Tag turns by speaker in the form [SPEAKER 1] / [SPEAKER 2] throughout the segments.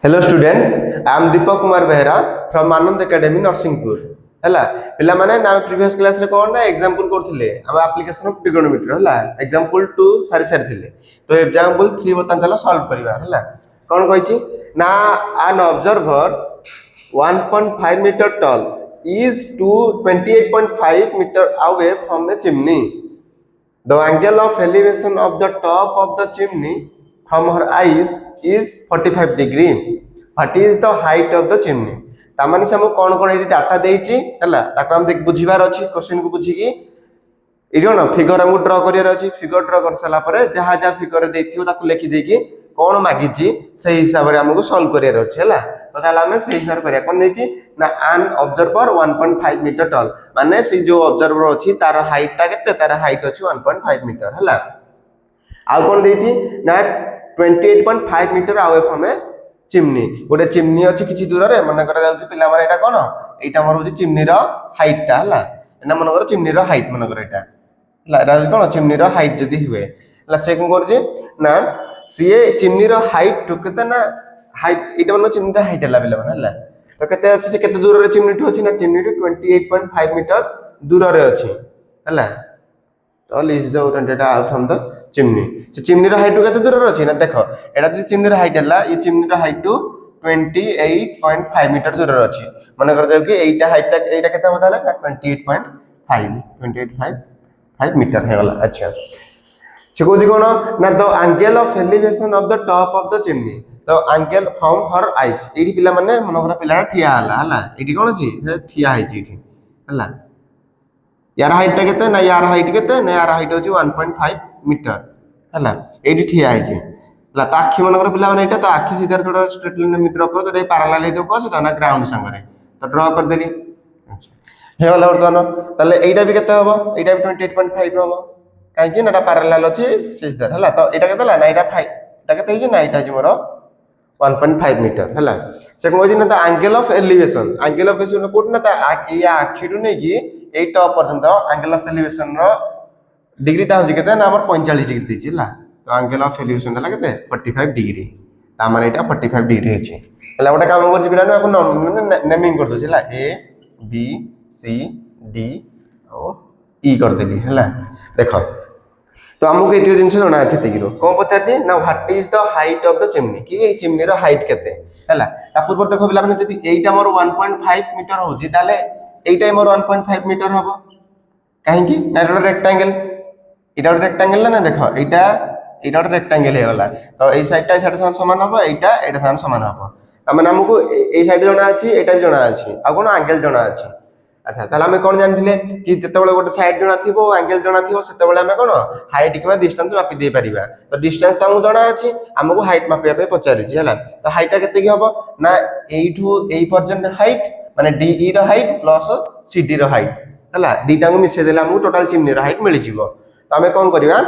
[SPEAKER 1] Hello students, I am Deepak Kumar Behera from Anand Academy Narsingpur. ହେଲା ପିଲାମାନେ ନା previous class ରେ କ'ଣ ନା ଏକ୍ସାମ୍ପଲ କରୁଥିଲେ ଆମ ଆପ୍ଲିକେସନ ଅଫ ଟ୍ରିଗୋନୋମେଟ୍ରି ହେଲା ଏକ୍ସାମ୍ପଲ 2 ସାରିଥିଲେ ତ ଏକ୍ସାମ୍ପଲ 3 ବର୍ତ୍ତମାନ ଚାଲ ସଲ୍ଭ କରିବା ହେଲା କ'ଣ କହିଛି ନା an observer 1.5 meter tall is to 28.5 meter away from a chimney. The angle of elevation of the top of the chimney from her eyes is 45 degree. What is the height of the chimney? तामाने से हमको कौन ये data देइछि हला ताको हम देख बुझिबार अछि question को बुझी की इडियो ना फिगर हमको ड्रा करियार अछि फिगर ड्रा कर सला परे जहा जहा फिगर देथियो ताको लिखि देकी कौन मागिछि सेही हिसाब रे हमको सॉल्व करियार अछि हला तो ताला हमें सेही हिसाब करिया कोन देछि ना an observer 1.5 मीटर टॉल माने से जो ऑब्जर्वर अछि तार हाइट ता केते तार हाइट अछि 1.5 मीटर हला आ कोन देछि ना 28.5 metre away from a chimney गोटे चिमनी अच्छी किसी दूर रे मन करा जाउची पिला माने एटा कोन एटा हमर होची चिमनी रो हाइट ता हला एना मन कर चिमनी रो हाइट मन कर एटा हला एटा कोन चिमनी रो हाइट जदी हुए हला से कोन करजी ना सीए चिमनी रो हाइट टु केते ना हाइट एटा मन चिमनी रो हाइट हला पिला माने हला तो केते अछि से केते दूर रे चिमनी ठो अछि ना चिमनी टू 28.5 मीटर दूर रे अछि हला तो लिज the data from the chimney से चिमनी रो हाइट केते दूर रे अछि ना देखो एटा जे चिमनी रो हाइट हला ये चिमनी रो हाइट टू 28.5 मीटर दूर रे अछि माने कर जाउ कि एटा हाइट एटा केते बताला 28.5 मीटर हे वाला अच्छा से कोजी कोन ना the angle of elevation of the top of the chimney the angle from her eyes AD पिला माने मन कर पिला ठिया हला हला एडी कोन अछि से ठिया है जी हला यार हाइट टा केते ना यार हाइट केते ना यार हाइट होची 1.5 मीटर हला एडी ठिया है जी हला ता आखी मन कर पिला माने एटा ता आखी सीधा थोड़ा स्ट्रेट लाइन में ड्रा कर तो पैरेलल हे तो कोस ता ना ग्राउंड संगरे तो ड्रा कर देली अच्छा हे वाला वर्तमान तले एटा भी केते हबो एटा भी 28.5 हबो काहे कि नाटा पैरेलल अछि सीधा हला तो एटा केते ला ना एटा 5 एटा केते हिजे ना एटा जे मोर 1.5 मीटर हला से कहै ना द एंगल ऑफ एलिवेशन कोट ना ता या आखी रु नै कि ए टॉप पर्यंत एंगल ऑफ एलिवेशन रो डिग्री टा हो केते ना हमर 45 डिग्री देछि हला तो एंगल ऑफ एलिवेशन हला केते 45 डिग्री ता माने एटा 45 डिग्री अछि हला गोटे काम करछि बिना को नेमिंग कर दोछि हला ए बी सी डी ओ ई कर देली हला देखो तो हमको एतियो जिंस जणा अछि तिगिरो कोन पचाछि ना what is the height of the chimney कि ए चिमनी रो हाइट केते हला ता पूर्व देखो बिला माने जदी एटा मोर 1.5 मीटर होछि ताले एटा मोर 1.5 मीटर हबो काहे कि ना एटा रेक्टेंगल ना देखो एटा रेक्टेंगल हे वाला तो ए साइड टा समान हबो एटा समान हबो त माने हमको ए साइड जणा अछि एटा भी जणा अछि आ कोन एंगल जणा अछि अच्छा ताले हमें कोन जानथिले कि जते बेले गोटे साइड जणा थिबो एंगल जणा थिबो सेते बेले हमें कोन हाइट किबा डिस्टेंस मापि दे परिबा तो डिस्टेंस हमहु जणा अछि हमको हाइट मापिया पे पचारि छी हला तो हाइट केते की हबो ना एठू ए पर्यंत हाइट माने डीई रो हाइट प्लस सीडी रो हाइट हला दीटा को मिसे देला हमहु टोटल चिमनी रो हाइट मिलि जिवो तो हमें कोन करबा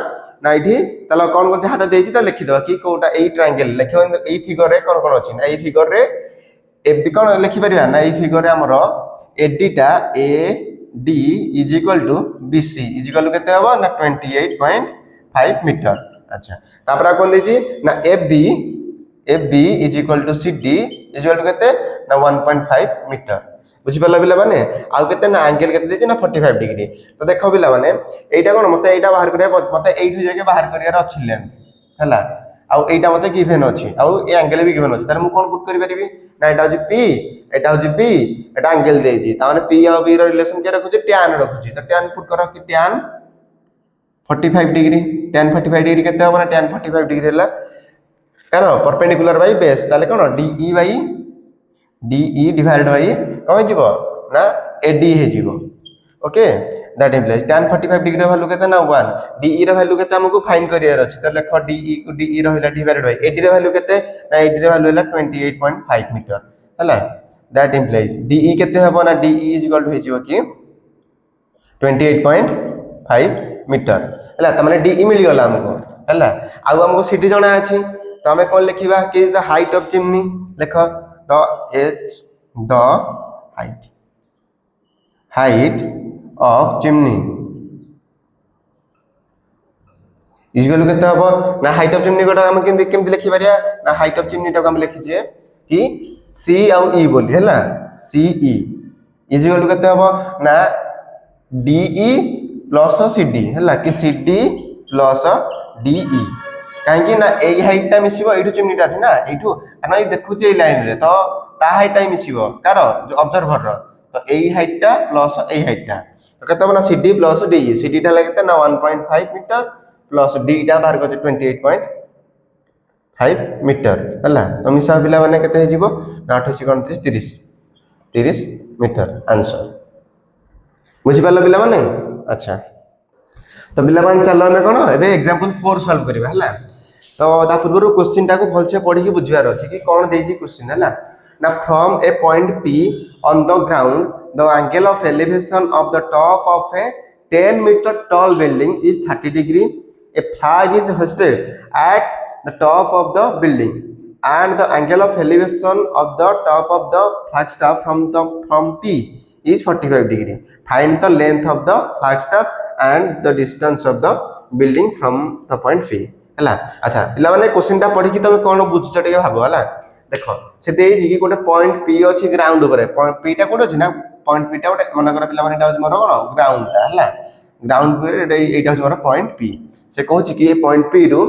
[SPEAKER 1] ना इठी तला कोन को जहाटा देछि त लिखि दवा कि कोटा ए ट्रायंगल लिखो ए फिगर रे कोन कोन अछि ना ए फिगर रे ए बी कोन लिखि परिबा ना ए फिगर रे हमरो एडी टा A D is equal to BC is equal to केते हबो ना 28.5 मीटर अच्छा तापर कोन देछि ना AB is equal to CD is equal to केते ना 1.5 मीटर बुझि पल्ला पिला माने आ केते ना एंगल केते देछि ना 45 डिग्री तो देखो पिला माने एटा कोन मते एटा बाहर करिया मते एठु जाके बाहर करिया अछि लेंथ हला आ एटा मते गिवन अछि आ ए एंगल भी गिवन अछि तारे मु कोन पुट करि परिबी ना एटा होछि पी एटा होछि बी एटा एंगल देछि ता माने पी आ बी रो रिलेशन के रखुछि tan रखुछि तो tan पुट करो कि tan 45 डिग्री tan 45 डिग्री केते हो ना tan 45 डिग्री हला कानो परपेंडिकुलर बाय बेस ताले कोन DE divided by कौन जीवो ना AD हे जीवो okay that implies tan 45 degree value केते ना 1 DE रो वैल्यू केते हमको फाइंड करियर अछि त लेखो DE को DE रहला डिवाइडेड बाय AD रो वैल्यू केते ना AD रो वैल्यू हला 28.5 मीटर हला दैट इंप्लाइज DE केते हबो ना DE इज इक्वल टू हे जीवो कि 28.5 मीटर हला त माने DE मिल गला हमको हला आ हमको CD जणा अछि तो हमें कोन लिखिबा कि द हाइट ऑफ चिमनी लेखो the height of chimney is equal केते हबो ना हाइट ऑफ चिमनी कोटा हम केमति लिखि परिया ना हाइट ऑफ चिमनी टा हम लिखि जे कि सी आउ ई बोली है सीई इजिकल टू केते हबो ना डीई प्लस सीडी है कि सीडी प्लस डीई कहीं ना यही हाइटा मिसिबो एठू चिमनीटा अछि ना एठू काना ए देखुचे ए लाइन रे तो ता हाइटा मिसिबो कार जो ऑब्जर्वर रो तो एही हाइटा प्लस एही हाइटा तो केते हबो ना सीडी प्लस डीई सीडी टा लागते ना 1.5 मीटर प्लस डी टा बाहर करते 28.5 मीटर है तो मिसा पिला माने केते हे जीवो ना 28 29 30 30 मीटर आंसर बुझी पालो पिला माने अच्छा तो पिला मान चलो हमें कोन एबे एग्जांपल 4 सॉल्व करबा हला तो ता पूर्व क्वेश्चन टाको भलसे पढ़ी के बुझियार अछि कि कोन देजी क्वेश्चन हला ना from A point P on the ground the angle of elevation of the top of a 10-meter tall building is 30 degree a flag is hoisted at the top of the building and the angle of elevation of the top of the flagstaff from P is 45 degree find the length of the flagstaff and the distance of the building from the point P हला अच्छा पिला माने question टा पढ़ी कि तमे कोन बुझछ टिके भाबो हला देखो से देई कि गोटे पॉइंट P अछि ग्राउंड ऊपर पॉइंट P टा कोड अछि ना पॉइंट P टा गोटे मन कर पिला माने एटा अछि मोर कोन ग्राउंड टा हला ग्राउंड पे एटा अछि मोर पॉइंट P से कहूछि कि ए पॉइंट P रो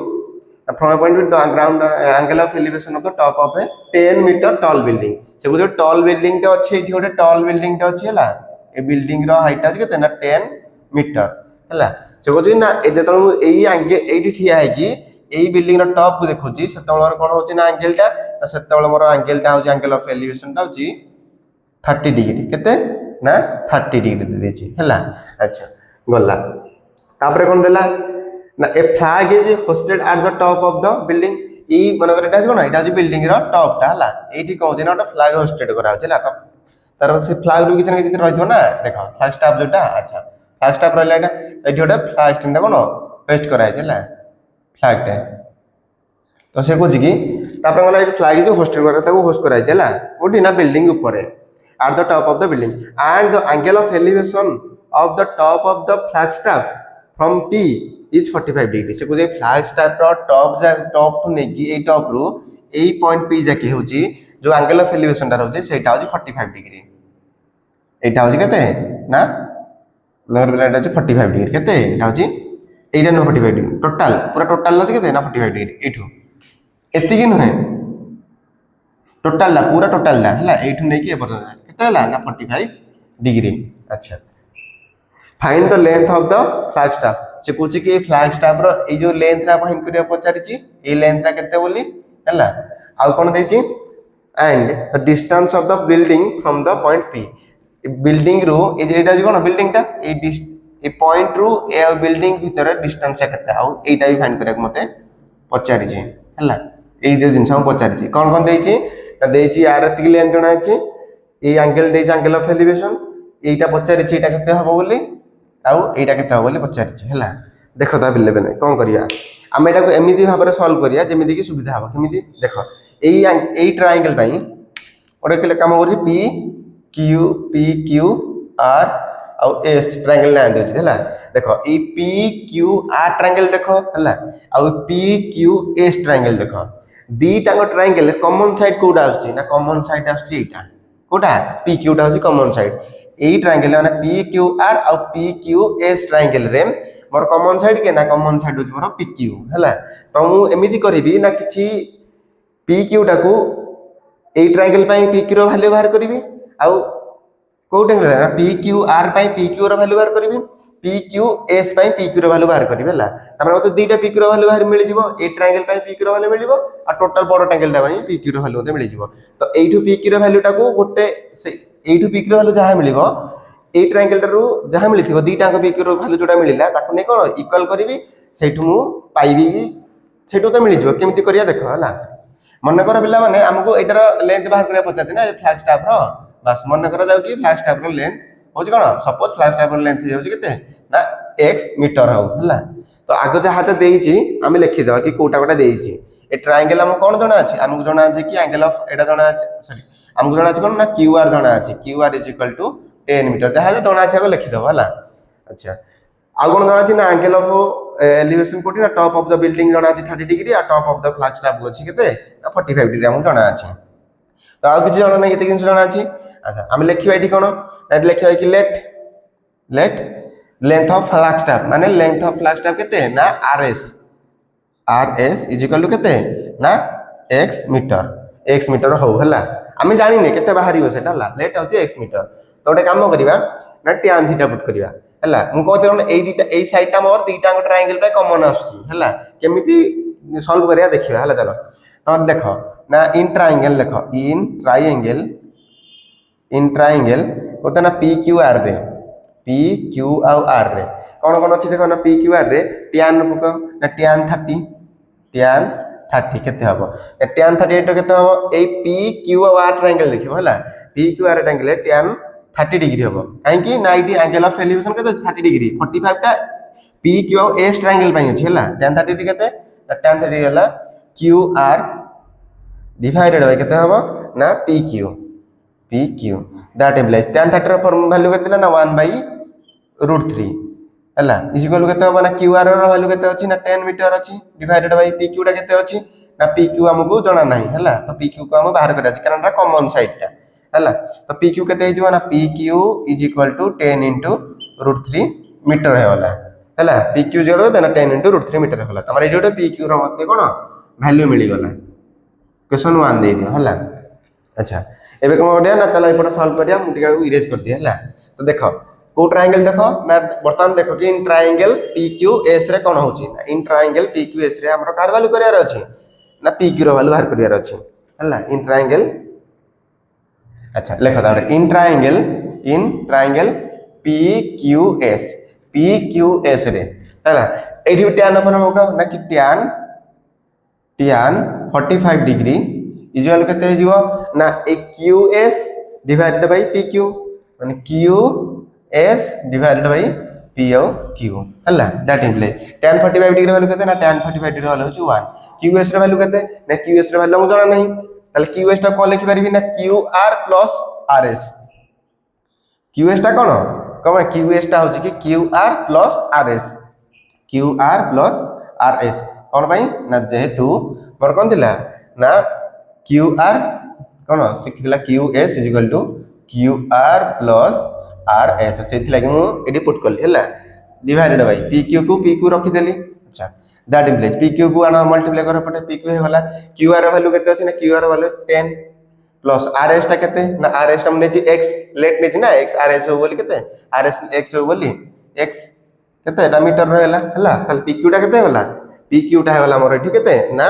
[SPEAKER 1] from point P the ground angle of elevation of the top of a 10 metre tall building से जो टॉल बिल्डिंग टा अछि एठी गोटे टॉल बिल्डिंग टा अछि हला ए बिल्डिंग रो हाइट अछि केते ना 10 मीटर हला से कहछि ना ए जेतल एई एंगल एठी ठिया है कि एई बिल्डिंग रो टॉप को देखुछि सेतबेल कोन होछि ना एंगल टा सेतबेल मोर एंगल टा होछि एंगल ऑफ एलिवेशन टा होछि 30 डिग्री केते ना 30 डिग्री दे देछि हला अच्छा गला तापरे कोन देला ना a flag is hoisted at the top of the building ई मनकर एटा कोन एटा होछि बिल्डिंग रो टॉप टा हला एठी कहउछि ना फ्लैग होस्टेड करा होछि ला तार से फ्लैग रो किछ ना किछ रहिथो ना देखो फ्लैग स्टाफ जोटा अच्छा फ्लैग स्टाफ रहला एटा एठी गोटे फ्लैग स्टैंड कोन पेस्ट करा है हला फ्लैग टा तो से कुछ कि तापर गला एठी फ्लैग जो होस्टेड करा ताको होस्ट करा है हला ओठी ना बिल्डिंग ऊपर है at the top of the building and the angle of elevation of the top of the flag staff from P is 45 degree से कुछ flag staff row top to नेकी ए top रो ए पॉइंट P जाके होची जो angle of elevation टा होची सेटा होची 45 डिग्री एटा होची केते ना नंबर बिला एटा होची 45 डिग्री केते एटा होची एटा नो 45 डिग्री टोटल पूरा टोटल होची केते ना 45 डिग्री एठू एतिकी नहे टोटल ला पूरा टोटल ला हला एठू नेकी ए पर्यंत केते हला ना 45 डिग्री अच्छा find the length of the flag staff से कुछ कि फ्लैग स्टाफ रो ए जो लेंथ रा फाइंड करिया पचारिची ए लेंथ रा केते बोली हला आ कोन देची and the distance of the building from the point P building रो ए जेटा जे कोन बिल्डिंग टा ए पॉइंट रो ए बिल्डिंग भीतर डिस्टेंस केते आ एटा भी फाइंड करिया मते पचारिची हला ए दे जिंस हम पचारिची कोन कोन देची देची आर एतिक लेंथ जणा अछि ए एंगल देची एंगल ऑफ एलिवेशन एटा पचारिची एटा केते हबो बोली आउ एटा केते हबो बोली पचारिची हला देखो ता बिले बने कोन करिया हम एटा को एमिति भाबरे सॉल्व करिया जेमिति कि सुविधा हबो केमिति देखो एई ट्रायंगल पई ओडे केले काम होछि पी क्यू आर आउ एस ट्रायंगल ना देछि हला देखो E P Q R triangle देखो हला आउ पी क्यू एस ट्रायंगल देखो दी टांगो ट्रायंगल कॉमन साइड कोडा आछि ना कॉमन साइड आछि एटा कोडा पी क्यू टा होछि कॉमन साइड एई ट्रायंगल माने पी क्यू आर आउ पी क्यू एस ट्रायंगल रे मोर कॉमन साइड के ना कॉमन साइड होछि मोर पी क्यू हला तो मु एमिति करबी ना किछि पी क्यू टा को एई ट्रायंगल पई पी क्यू रो वैल्यू बाहर करबी आउ को ट्रायंगल ना पी क्यू आर पई पी क्यू रो वैल्यू बाहर करबी पी क्यू एस पई पी क्यू रो वैल्यू बाहर करबी हला तमरा मते दुईटा पी क्यू रो वैल्यू बाहर मिलि जिवो ए ट्रायंगल पई पी क्यू रो वैल्यू मिलिबो आ टोटल बड़ ट्रायंगल टा पई पी क्यू रो वैल्यू मते मिलि जिवो तो एइठु पी क्यू रो वैल्यू टा को गोटे एइठु पी क्यू रो वैल्यू जहा मिलिबो ए ट्रायंगल टा रो जहा मिलिथिबो दुईटा को पी क्यू रो वैल्यू जोटा मिलिला ताको नै कोन इक्वल करबी सेठु मु पाइबी सेठु तो मिलि जिवो केमिति करिया देखो हला मन कर पिला माने हमको एटार लेंथ बाहर करिया पचाछि ना फ्लैग स्टाफ रो बस मन कर जाउ कि फ्लैग स्टाफ रो लेंथ होछि कोन सपोज फ्लैग स्टाफ रो लेंथ होछि केते ना x मीटर हो हला तो आगो जहा त देइछि हम लिखि देबा कि कोटा कोटा देइछि ए ट्रायंगल हम कोन जणा अछि हमको जणा अछि कि एंगल ऑफ एटा जणा अछि सॉरी हमको जणा अछि कोन ना qr जणा अछि qr = 10 मीटर जहा जणा अछि लिखि देबा हला अच्छा आ कोन जणा अछि ना एंगल ऑफ एलिवेशन कोटी ना टॉप ऑफ द बिल्डिंग जणा अछि 30 डिग्री आ top of the flag staff अछि केते 45 डिग्री हम जणा अछि तो आउ किसी जन नहीं जिन जन अच्छी अच्छा आम लिखा ये कौन ना लिखा कि late length of flag staff माने लेंथ ऑफ फ्लैग स्टाफ केते ना आरएस इज इक्वल टू केते ना एक्स मीटर हो हला आम जानी केते बाहर सेटा हला लेट होची एक्स मीटर तो गोटे काम करिवा ना tan थीटा पुट करिवा हला मु कहते ए दीटा ए साइड टा मोर दीटा ट्रायंगल पे कॉमन आछी हला केमिति सॉल्व करिया देखिवा हला चलो तो देखो ना इन ट्रायंगल होता ना पी क्यू आर रे पी क्यू आर रे कौन कौन अच्छी देखो ना पी क्यू आर रे tan पकाओ ना tan 30 केते हबो tan 38 केते हबो ए पी क्यू आर ट्रायंगल देखिबो हला P Q R triangle tan 30 degree हबो काहे कि ना इडी एंगल ऑफ एलिवेशन केते 30 डिग्री 45 टा पी क्यू एस ट्रायंगल पई अछि हला tan 30 डिग्री केते tan 30 हला क्यू आर डिवाइडेड बाय केते हबो ना P Q that implies tan 30 ର फॉर्म वैल्यू केते ना 1/√3 हला इज इक्वल केते हबो ना क्यू आर ର वैल्यू केते अछि ना 10 मीटर अछि डिवाइडेड बाय पी क्यू टा केते अछि ना पी क्यू हमकु जणा नाही हला तो पी क्यू को हम बाहर करा अछि कारण रा कॉमन साइड टा हला तो पी क्यू केते हिजो ना P Q is equal to 10 √3 metre है वाला हला पी क्यू जोड़ देना 10 √3 मीटर होला तमारे जोटे पी क्यू रो मते कोन वैल्यू मिली गला क्वेश्चन 1 दे दियो हला अच्छा एबे कोन ओडिया ना चलो एपट सॉल्व करिया मु टिका इरेज कर दिया हला तो देखो को ट्रायंगल देखो ना वर्तमान देखो कि in triangle P Q S रे कोन होची ना in triangle P Q S रे हमरो कार वैल्यू करियार अछि ना पी क्यू रो वैल्यू बाहर करियार अछि हला इन ट्रायंगल अच्छा लेखो ता in triangle P Q S रे हला एडी tan अपन होगा ना कि tan 45 डिग्री इक्वल केते हिजो ना ए Q S divided by P Q माने Q S divided by P Q हला that implies tan 45 degree value केते ना tan 45 डिग्री वैल्यू होची 1 क्यू एस रे वैल्यू केते ना क्यू एस रे वैल्यू हम जाना नहीं ताले क्यू एस टा कोन लिखि परबी ना Q R plus R S Q S टा कोन कम क्यू एस टा होची कि Q R plus R S कोन भाई ना जेहेतु मोर कोन दिला ना क्यू आर कोन सिखिला Q S is equal to Q R plus R S सेथि लागि मु एडी पुट करली हला डिवाइडेड बाय पी क्यू रखी देली अच्छा दैट इम्प्लाइज पी क्यू को आना मल्टीप्लाई कर पटे पी क्यू होला क्यू आर वैल्यू केते अछि ना Q are value 10 plus R S टा केते ना आर एस टा नेछि एक्स लेट नेछि ना एक्स आर एस हो बोली केते आर एस एक्स हो बोली एक्स केते ना मीटर रहला हला खाली पी क्यू टा केते होला पी क्यू टा होला मोर एठी केते ना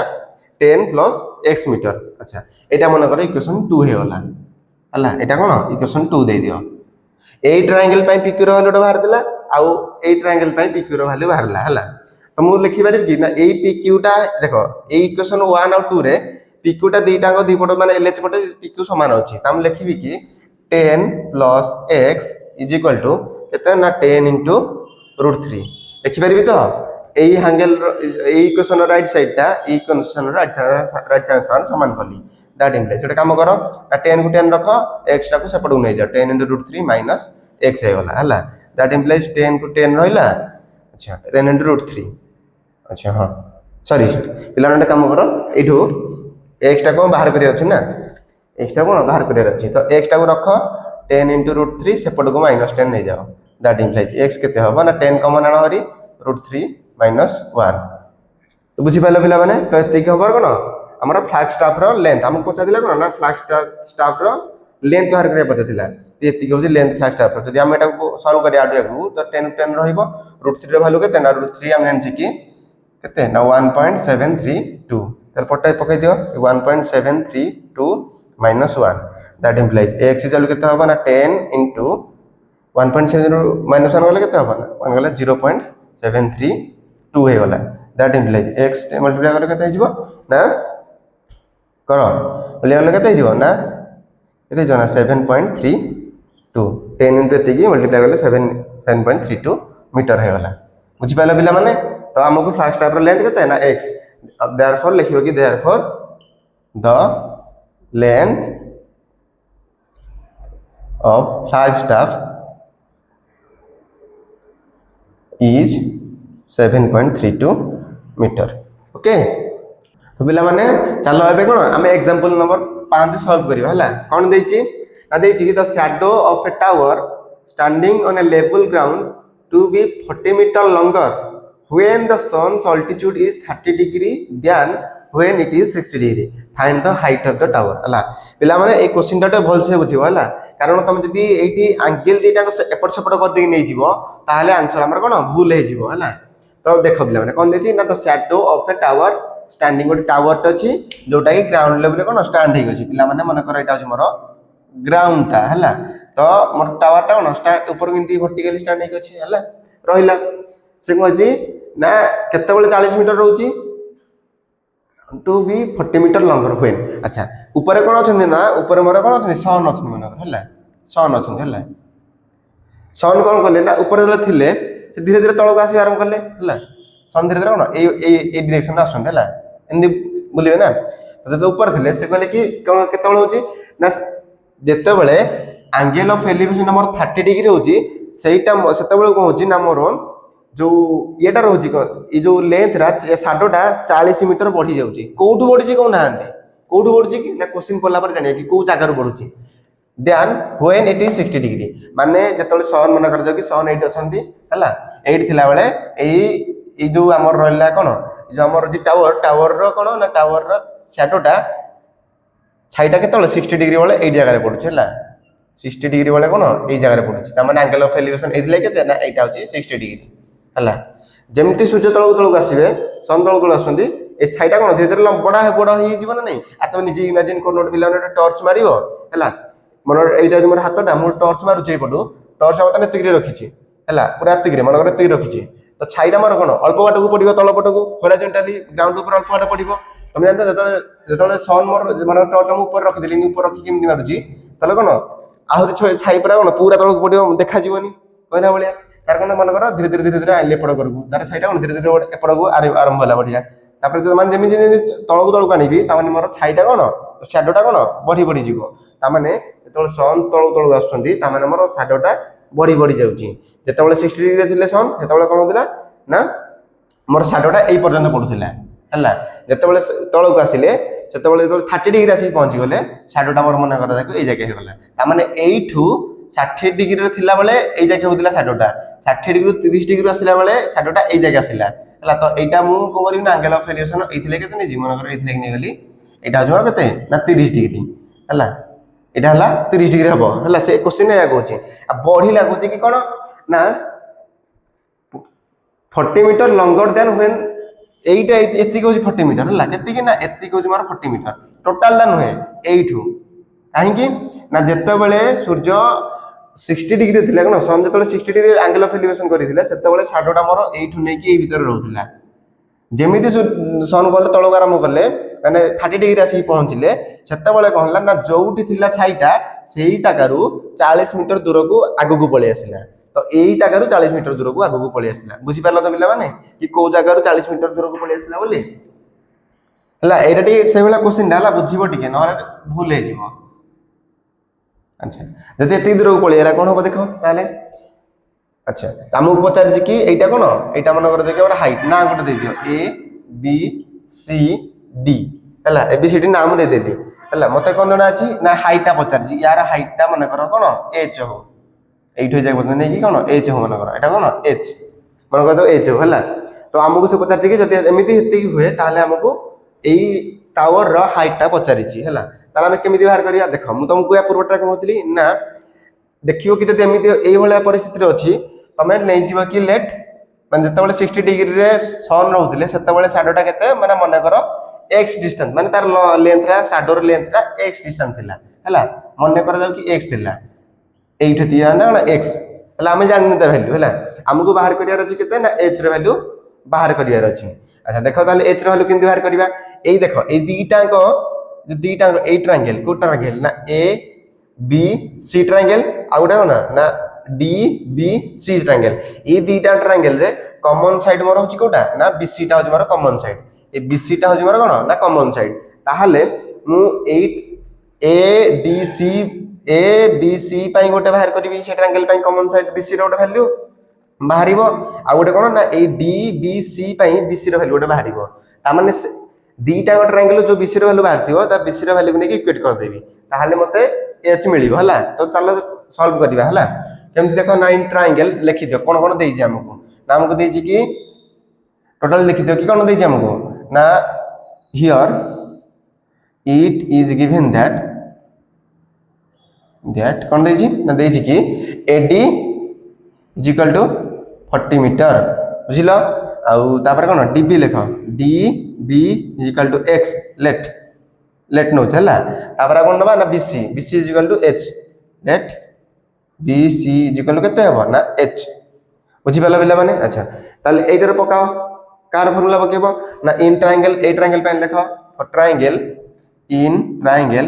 [SPEAKER 1] 10 प्लस x मीटर अच्छा एटा मन कर इक्वेशन 2 हे होला हला एटा कोन इक्वेशन 2 दे दियो ए ट्रायंगल पई पी क्यू रो वैल्यू बाहर दिला आउ ए ट्रायंगल पई पी क्यू रो वैल्यू बाहरला हला तो मु लिखि बारे कि ना ए पी क्यू टा देखो ए इक्वेशन 1 और 2 रे पी क्यू टा दीटा को दी पट माने एलएच पट पी क्यू समान अछि त हम लिखिबी कि 10 plus x is equal to केते ना 10 √3 लिखि परबी तो एई एंगल ए इक्वेशन राइट साइड टा ए इक्वेशन राइट साइड समान करली दैट इम्प्लाइज छोटे काम करो 10 को 10 रखो x टा को सेपट नै जा 10 √3 माइनस x हे होला हला दैट इम्प्लाइज 10 को 10 रहला अच्छा 10 √3 अच्छा हां सॉरी पिला ने काम करो एठो x टा को बाहर करिया अछि ना x टा को बाहर करिया अछि तो x टा को रखो 10 √3 सेपट को माइनस 10 नै जाओ दैट इम्प्लाइज x केते होबा ना 10 कॉमन आना हरी √3 माइनस 1 तो बुझी पाइलो पिला माने तो एति खबर कोन हमर फ्लैग स्टाफ रो लेंथ हम पचा दिला कोन ना फ्लैग स्टाफ रो लेंथ बाहर करे पचा दिला एति कहू लेंथ फ्लैग स्टाफ रो जदि हम एटा को सॉल्व करिया आडू को तो 10 रहइबो √3 रो वैल्यू केते ना √3 हम जानछि कि केते ना 1.732 तर पटे पकै दियो 1.732 minus 1 that implies x equal केते होबा ना 10 1.7 माइनस 1 गले केते होबा ना 1 गले 0.732 हे गला दैट इम्प्लाइज x मल्टीप्लाई करे केते हिजबो ना करो बोले गले केते हिजबो ना केते जना 7.32 10 एति की मल्टीप्लाई करले 7.32 मीटर हे गला बुझी पाइला पिला माने तो हमको फ्लैग स्टाफ रो लेंथ केते ना x अब देयरफॉर लिखिबो कि therefore the length of flag staff is 7.32 metre okay ପିଲା ମାନେ ଚାଲ ଏବେ କଣ ଆମେ एग्जांपल नंबर 5 सॉल्व करियो हला कोन देछि ना देछि कि the shadow of a tower standing on a level ground to be 40 metre longer when the sun's altitude is 30 degree than when it is 60 degree find the height of the tower हला पिला माने ए question टा भल से बुझियो हला कारण तुम जदी एठी एंगल दीटा एपट सेपट कर दे नै जीवो ताहले आंसर हमर कोन भूल हे जीवो हला तो देखो पिला माने कोन देछि ना the shadow of a tower standing गोटे टावर अच्छी जोटा कि ग्राउंड लेवल कौन स्टांड हो पिला माने मन कर एटा मोर ग्राउंड टा हला तो मोर टावर टा कौन स्टांड ऊपर केंती वर्टिकली स्टांड हो अछि हला रहिला से कहछि ना केते बेले 40 मीटर रहउची to be 40 metre longer when अच्छा ऊपर कोन अछन ना ऊपर मोर कोन अछन सन अछन मन हला सन अछन हला सन कोन करले ना ऊपर जले थिले से धीरे धीरे तळक आसी आरंभ करले हला सन धीरे धीरे कोन ए डायरेक्शन आछन हला एंदी बोलिबे ना तो ऊपर थिले से कहले कि कोन केते बेले होची ना जेते बेले एंगल ऑफ एलिवेशन हमर 30 डिग्री होची सेटा सेते बेले कोन होची ना मोर जो येटा रहउची ए जो लेंथ रा शैडोटा 40 मीटर बढ़ी जाउची कोठु बढ़ी कोन नाहंती कोठु बढ़ी कि ना क्वेश्चन पढला पर जाने कि को जागा रो बढ़ुची then when it is 60 degree माने जेते बेले सन मन कर जाउ कि सन एट अछंती हला एट थिला बेले ए जो हमर रहला कोन जो हमर जी टावर रो कोन ना टावर रो शैडोटा छाइटा केतले 60 डिग्री वाले ए जगह रे पडुछ हला 60 डिग्री वाले कोन ए जगह रे पडुछ त माने एंगल ऑफ एलिवेशन एदिले केते ना एटा होची 60 डिग्री हला जेमती सूर्य तळक तळक आसीबे सन तळक तळक आसंती ए छाइटा कोन धीरे धीरे बड़ा ही जीवन नै आ तुम निजे इमेजिन कर नोट बिला टॉर्च मारियो हला मन एटा जो मोर हातटा मोर टॉर्च मारु छै पडु टॉर्च मत तिगरे रखिछि हला पूरा तिगरे मन करे तिगरे रखिछि तो छाइटा मोर कोन अल्प बाट को पडिबो तळ पट को हॉरिजॉन्टली ग्राउंड ऊपर अल्प बाट पडिबो तुम जानता जेतले सन मोर मन टॉर्च हम ऊपर रख देली ऊपर रखि केमि मारुची तले कोन आहुरी छाई पूरा कोन पूरा तळ को पडिबो देखा जीवनी कहना बलिया तार कोन मन कर धीरे धीरे धीरे धीरे आइले पड करगु तार छाइटा कोन धीरे धीरे एपड को आरंभ होला बढ़िया तापर जो मान जेमि तळ को आनिबी ता माने मोर छाइटा कोन शैडोटा कोन बढ़ी बढ़ी जीवो ता माने जेतले सन तळ आछंती ता माने मोर शैडोटा बढ़ी बढ़ी जाउची जेतबेले 60 डिग्री थिले सन सेतबेले कोन होतिला ना मोर शैडोटा एई पर्यंत पडुथिला हला जेतबेले तळक आसिले सेतबेले 30 डिग्री आसी पहुंची गले शैडोटा मोर मन कर जाको एई जगह हे गला ता माने एइठू 60 डिग्री रे थिला बेले एई जगह होतिला शैडोटा 60 डिग्री 30 डिग्री आसिला बेले शैडोटा एई जगह आसिला हला तो एटा मु को करिन एंगल ऑफ एलिवेशन एथिले केते नै जी मन कर एथिले नै गली एटा जोर केते ना 30 डिग्री हला एटा हला 30 डिग्री हबो हला से क्वेश्चन या कहूची आ बढ़ी लागुची कि कोन ना 40 मीटर लॉन्गर देन व्हेन एटा एति कहूची 40 मीटर हला केति कि ना एति कहूची मार 40 मीटर टोटल ला नहे एइठू काहे कि ना जेते बेले सूर्य 60 डिग्री थिला कोन सन जेते 60 डिग्री एंगल ऑफ एलिवेशन करिथिला सेते बेले शैडोटा मोर एइठू नै कि ए भीतर रहउथिला जेमिति सन गले तळक आरंभ करले माने 30 डिग्री आसी पहुंचले सेते बेले कहला ना जोउठी थिला छाइटा सेही जागारू 40 मीटर दूर को आगु को पळे आसिला तो एई जागारू 40 मीटर दूर को आगु को पळे आसिला बुझी पारला तो पिला माने कि को जागारू 40 मीटर दूर को पळे आसिला बोले हला एटा टी से वाला क्वेश्चन डाला बुझिबो टिके नहले भूल हे जिवो अच्छा जदि एति दूर को पळे आला कोन हो देखो ताले अच्छा हमहु पचार कि एटा कोन एटा मन कर जे कि हाइट ना गोटे दे दियो ए बी सी डी हला ए बी सी डी नाम दे दे हला मते कोन जणा अछि ना हाइटा पचार छी यार हाइटा मन कर कोन एच हो एइठो जाय बत नै कि कोन एच हो मन कर एटा कोन एच मन कर तो एच हो हला तो हमहु से पचार कि जदि एमिति हेति हुए ताले हमहु एई टावर रो हाइटा पचारि छी हला ताले हम केमिति बाहर करिया देखो मु तुमको या पूर्वटा कहतली ना देखियो कि जदि एमिति एई भला परिस्थिति रे अछि तमे नै जीवा कि लेट माने जते बेले 60 डिग्री रे सन रहउतिले सेते बेले शैडोटा केते माने मन कर x डिस्टेंस माने तार लेंथ रा शैडो रे लेंथ रा x डिस्टेंस थिला हला मन कर जाउ कि x थिला एइठ थिया ना x हला हम जानि त वैल्यू हला हमकु बाहर करिया अछि केते ना h रे वैल्यू बाहर करिया अछि अच्छा देखो ताले h रे वैल्यू किंति बाहर करबा एई देखो ए दीटा को जो दीटा ए ट्रायंगल को ट्रायंगल ना a b c ट्रायंगल आ गुडा ना डी बी सी ट्रायंगल ए दीटा ट्रायंगल रे कॉमन साइड मोर होची कोटा ना बीसी टा होची मोर कॉमन साइड ए बीसी टा होची मोर कोन ना कॉमन साइड ताहाले मु 8 A D C A B सी पई गोटे बाहर करबी से ट्रायंगल पई कॉमन साइड बीसी रो गोटे वैल्यू बाहरिबो आ गोटे कोन ना ए डी बी सी पई बीसी रो वैल्यू गोटे बाहरिबो ता माने दीटा ट्रायंगल जो बीसी वैल्यू बाहर ता बीसी वैल्यू को इक्वेट करदेवी ताहले मते एच मिलिबो हला तो चलो सॉल्व करबा हला केमति देखो नाइन ट्रायंगल लिखि दियो कोन कोन देइछि हमको ना हमको देइछि कि टोटल लिखि दियो कि कोन देइछि हमको ना here it is given that कौन देइछि ना देइछि कि AD is equal to 40 metre बुझिलो आउ तापर कोन डीबी लिख DB is equal to x let no हला तापर कोन नबा ना BC BC is equal to H let BC is equal to केते हबो ना एच बुझि पाला बिला माने अच्छा ताले एइटर पकाओ कार फार्मूला पकेबो ना इन ट्रायंगल ए ट्रायंगल पे लिखो ट्रायंगल इन ट्रायंगल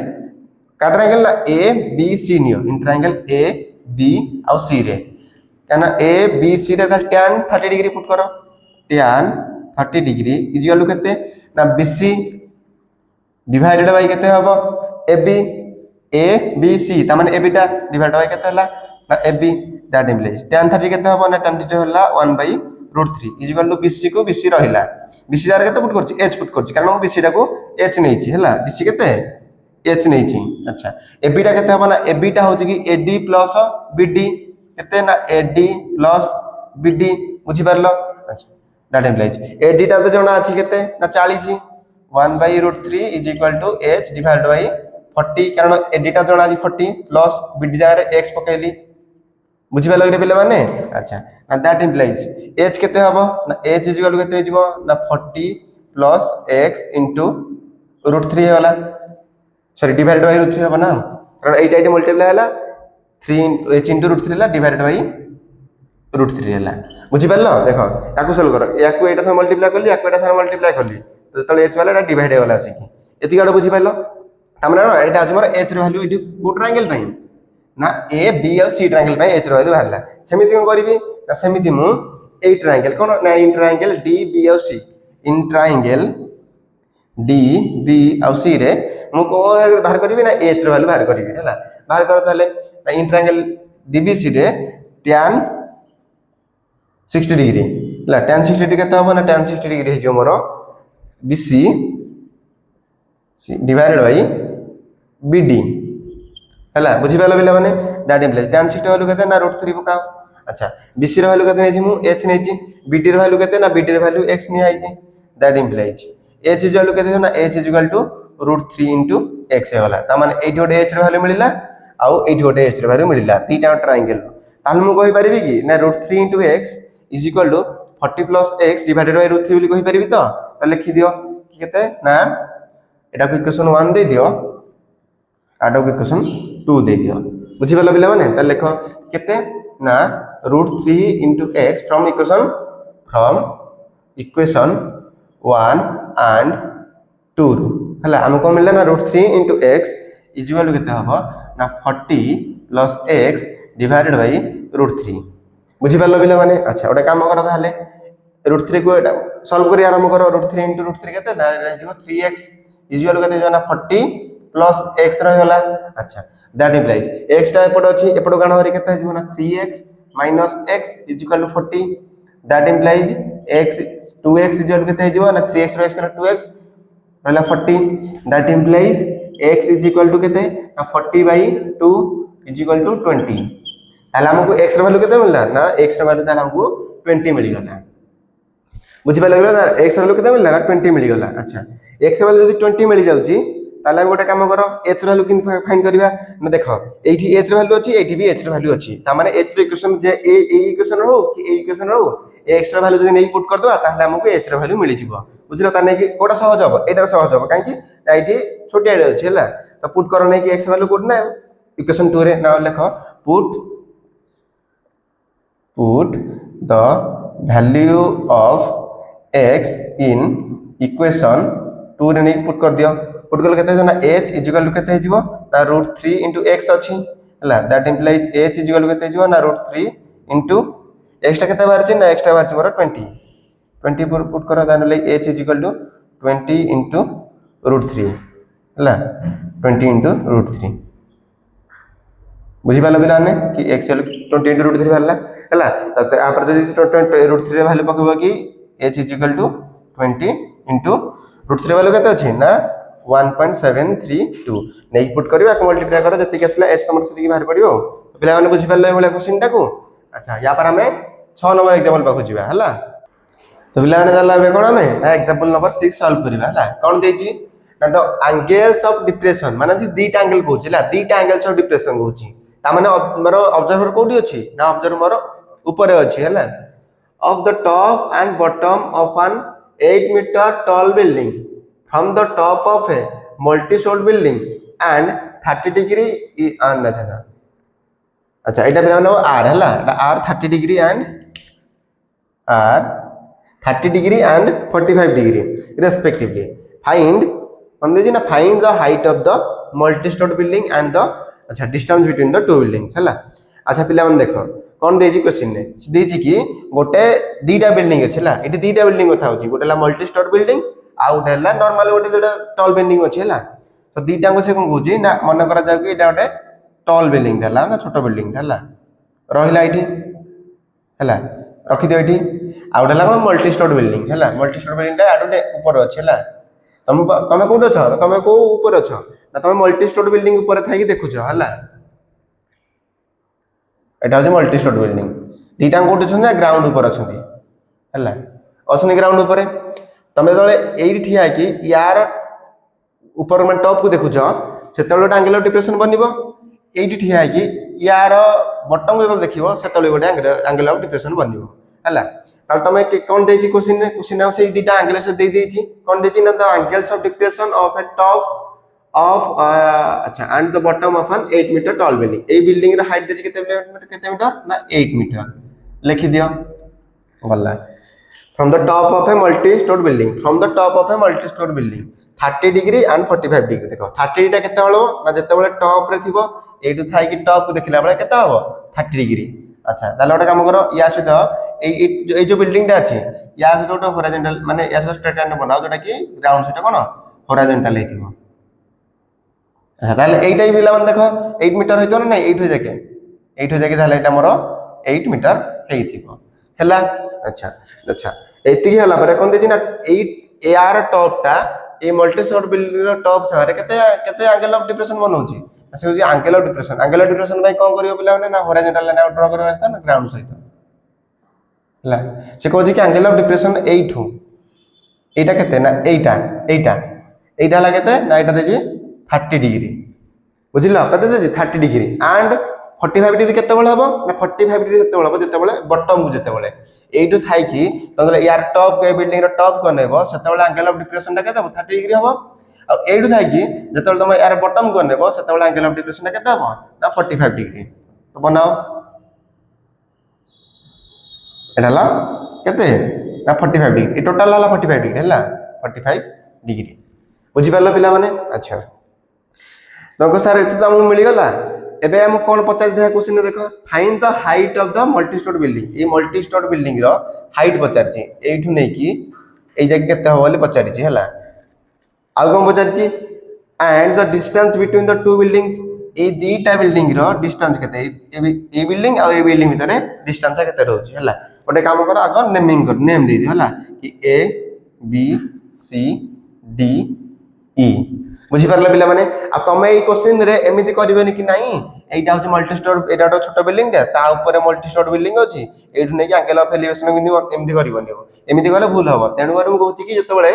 [SPEAKER 1] का ट्रायंगल ना ए बी सी नियो इन ट्रायंगल ए बी और सी रे काना ए बी सी रे tan 30 डिग्री पुट करो tan 30 degree is equal to केते ना बीसी डिवाइडेड बाय केते हबो एबी ए बी सी त माने एबी टा डिवाइड बाय केते हला ना एबी दैट इंप्लाइज tan 30 केते हबो ना tan 30 हला 1/√3 इज इक्वल टू बीसी को बीसी रहिला बीसी जार केते पुट करछि एच पुट करछि कारण बीसी टा को एच नैछि हला बीसी केते एच नहीं अच्छा एबी टा केते हबो ना एबी टा होछि कि एडी प्लस बीडी केते ना एडी प्लस बीडी बुझि परलो अच्छा दैट इंप्लाइज एडी टा तो जणा अछि केते ना 40 1/√3 is equal to h divided by 40 कारण एडी टा जणा अछि 40 प्लस बीडी जारे एक्स पकेली बुझि परलो रे पिले माने अच्छा ना दैट इंप्लाइज एच केते हबो ना एच इज इक्वल टू केते हिजबो ना 40 प्लस एक्स इनटू √3 होला सॉरी डिवाइडेड बाय √3 हबो ना कारण एटा एटा मल्टीप्लाई हला 3 h * √3 हला डिवाइडेड बाय √3 हला बुझि परलो देखो ताकू सॉल्व करो याकू एटा से मल्टीप्लाई करली याकू एटा से मल्टीप्लाई करली तो तले h वाला एटा डिवाइड होला सिकी एति गाडो बुझि परलो तामने ना एटा आज मोर h रो वैल्यू एटी को ट्रायंगल पई ना a b और c ट्रायंगल पई h रो वैल्यू हला सेमिति कोन करबी ना सेमिति मु ए ट्रायंगल कोन ना इन ट्रायंगल d b और c in triangle d b और c रे मु को बाहर करबी ना h रो वैल्यू बाहर करबी हला बाहर कर ताले इन ट्रायंगल dbc रे tan 60 डिग्री हला tan 60 डिग्री केते हबो ना tan 60 डिग्री हे जो मोर bc डिवाइडेड बाय bd हला बुझि पालो बिला माने दैट इंप्लाइज tan 60 वैल्यू केते ना √3 पकाओ अच्छा bc रो वैल्यू केते नै छी मु h नै छी bd रो वैल्यू केते ना bd रो वैल्यू x नै आइ छी that implies h is value केते ना h is equal to √3 * x होला ता माने एठी गोटे h रो वैल्यू मिलिला आउ एठी गोटे h रो वैल्यू मिलिला तीटा ट्रायंगल ताल मु कहि परिबी कि ना √3 * x is equal to 40 + x divided by √3 बोली कहि परिबी तो लिखि दियो कि केते ना एटा को इक्वेशन 1 दे दियो आडो को इक्वेशन 2 दे दियो बुझि पालो बिला माने त लिखो केते ना √3 * x फ्रॉम इक्वेशन 1 एंड 2 हला हमको मिलला ना √3 * x इज इक्वल टू केते हबो ना 40 + x डिवाइडेड बाय √3 बुझि पालो बिला माने अच्छा ओटा काम करा ताले √3 को एटा सॉल्व करी आरंभ करो √3 * √3 केते ना जेको 3x इज इक्वल टू केते जो ना 40 + x रहला अच्छा दैट इंप्लाइज x टा एपड अछि एपड गाण हरि केते जो ना 3x - x is equal to 40 that implies x 2x is equal to केते जो ना 3x * x 2x रहला 40 that implies x is equal to केते ना 40/2 इज इक्वल टू 20 ताला हमको x रो वैल्यू केते मिलला ना x रो वैल्यू ताला हमको 20 मिल गला बुझि पाले ना x रो वैल्यू केते मिलला ना 20 मिल गला अच्छा x रो वैल्यू जदी 20 मिल जाउची ताले हम गोटे काम करो h रो वैल्यू किन फाइंड करबा ना देखो एठी h रो वैल्यू अछि एठी भी h रो वैल्यू अछि ता माने h रो इक्वेशन जे ए इक्वेशन रो कि ए इक्वेशन रो x रो वैल्यू जदी नै पुट कर दो ताले हमको h रो वैल्यू मिलि जिवो बुझलो ता नै कि कोटा सहज हो एटा सहज हो काहे कि एठी छोटी एडे अछि हला तो पुट करो नै कि x वैल्यू कोट ना इक्वेशन 2 रे नाउ लिखो put the value of x in equation 2 रे नै पुट कर दियो पुट कर केते ना h इज इक्वल टू केते हिजबो ना √3 * x अछि हला that implies h is equal to केते हिजबो ना √3 * x टा केते बाहर छि ना x टा बाहर छि मोर 20 पुट करो that like h is equal to 20 * √3 हला 20 * √3 बुझि पालो बिला ने कि x 20 * √3 बाहरला हला त आ पर जदी √3 रे वैल्यू पकबो कि h is equal to 20 * √3 value केते अछि ना 1.732 नै पुट करियो आ मल्टीप्लाई करो जति के आसला h तमर सेति बाहर पड़ियो पिला माने बुझि परले होला क्वेश्चन टाकू अच्छा या पर हमें 6 नंबर एग्जांपल पाखु जिबा हला तो पिला माने जाला बे कोन हमें ना एग्जांपल नंबर 6 सॉल्व करिबा हला कोन देछि ना द एंगल्स ऑफ डिप्रेशन माने दीटा एंगल कहूची ला दीटा एंगल्स ऑफ डिप्रेशन कहूची ता माने मोर ऑब्जर्वर कोडी अछि ना ऑब्जर्वर मोर ऊपर अछि हला of the top and bottom of an 8-meter tall building from the top of a multi-story building and 30 degree अच्छा एटा बिना r हला r 30 degree and r 30 degree and 45 degree respectively find find the height of the multi-story building and the अच्छा distance between the two buildings हला अच्छा पिला मन देखो कोन देजी question ने देजी कि गोटे दीटा बिल्डिंग अछि ला एटी दीटा बिल्डिंग कथा होची गोटे ला मल्टी स्टोर बिल्डिंग आ गोटे ला नॉर्मल गोटे जेटा टॉल बिल्डिंग अछि ला तो दीटा को से कोन कहूची ना मन करा जाउ कि एटा गोटे टॉल बिल्डिंग हला ना छोटो बिल्डिंग हला रहिला एठी हला रखि दियो एठी आ गोटे ला मल्टी स्टोर बिल्डिंग हला मल्टी स्टोर बिल्डिंग टा आडोटे ऊपर अछि हला तमे कोड छ तमे को ऊपर छ ना तमे मल्टी स्टोर बिल्डिंग ऊपर थाई देखु छ हला एटा हो मल्टी स्टोर बिल्डिंग दीटा कोठी छन ग्राउंड ऊपर अछंती हला अछंती ग्राउंड ऊपर तमे तळे एई ठिया कि यार ऊपर में टॉप को देखु छ सेतळे एंगल ऑफ डिप्रेशन बनिबो एई ठिया कि यार बॉटम को देखिबो सेतळे गोटे एंगल ऑफ डिप्रेशन बनिबो हला ताल तमे कोन देछि क्वेश्चन से दीटा एंगल से दे देछि कोन देछि ना the angles of depression of A top of अच्छा and the bottom of an 8-meter tall building A building रा हाइट देछि केते मीटर ना 8 मीटर लिखि दियो गल्ला from the top of a multi stored building from the top of a multi stored building 30 degree and 45 degree देखो 30 टा केते हलो ना जते बेले टॉप रे थिबो एटु थाई कि टॉप को देखिला बेले केते हबो 30 डिग्री अच्छा ताले ओटा काम करो या सहित ए जो बिल्डिंग टा अछि या सहित ओटा हॉरिजॉन्टल माने या सहित स्ट्रेट लाइन बनाओ जोटा कि ग्राउंड सहित कोन हॉरिजॉन्टल हेतिबो ताले एइटा बिला मन देखो 8 मीटर हेतो ना 8 जाके ताले एटा मोर 8 मीटर हेइथिबो हैला अच्छा अच्छा एति हला पर कोन देछि ना 8 एआर टॉप टा ए मल्टी स्टोर बिल्डिंग रो टॉप सारे केते केते एंगल ऑफ डिप्रेशन बनौछि से होछि एंगल ऑफ डिप्रेशन भाई कोन करियो पिला ना हॉरिजॉन्टल लाइन ड्रा करियो आस्ता ना ग्राउंड सहित हैला से कहछि कि एंगल ऑफ डिप्रेशन 8 एटा केते ना एटा ला केते ना एटा देछि 30 डिग्री बुझिलो कते दे 30 डिग्री एंड 45 डिग्री केते बेले हबो ना 45 डिग्री केते बेले हबो जते बेले बॉटम को जते बेले एइटु थाई कि तले यार टॉप के बिल्डिंग रो टॉप को नेबो सेते बेले एंगल ऑफ डिप्रेशन ता केते हबो 30 डिग्री हबो आ एइटु थाई कि जते बेले तुम यार बॉटम को नेबो सेते बेले एंगल ऑफ डिप्रेशन ता केते हबो ना 45 डिग्री तो बनाओ एडाला केते ना 45 डिग्री ए टोटल हला 45 डिग्री हला 45 डिग्री बुझि परलो पिला माने अच्छा donc सर एत त हमहु मिली गला एबे हम कोन पचार दिया क्वेश्चन देखो find the height of the multi store building ए मल्टी स्टोर बिल्डिंग रो हाइट पचार छी एठु नै कि ए जगह केते हो बोले पचार छी हला आ कोन पचार छी and the distance between the two buildings ए दीटा बिल्डिंग रो डिस्टेंस केते ए बिल्डिंग आ ए बिल्डिंग भितरे डिस्टेंस केते रहउची हला ओटे काम कर आगो नेमिंग कर नेम दे दी हला कि ए बी सी डी ई बुझी परले पिला माने आ तमे ई क्वेश्चन रे एमिति करबेनी कि नाही एटा होची मल्टी स्टोर एटा तो छोटो बिल्डिंग ता ता ऊपर मल्टी स्टोर बिल्डिंग अछि एठु नै कि एंगल ऑफ एलिवेशन बिंदु एमिति करबोनी हो एमिति गले भूल होबो तेनु कर कहू कि जते बेले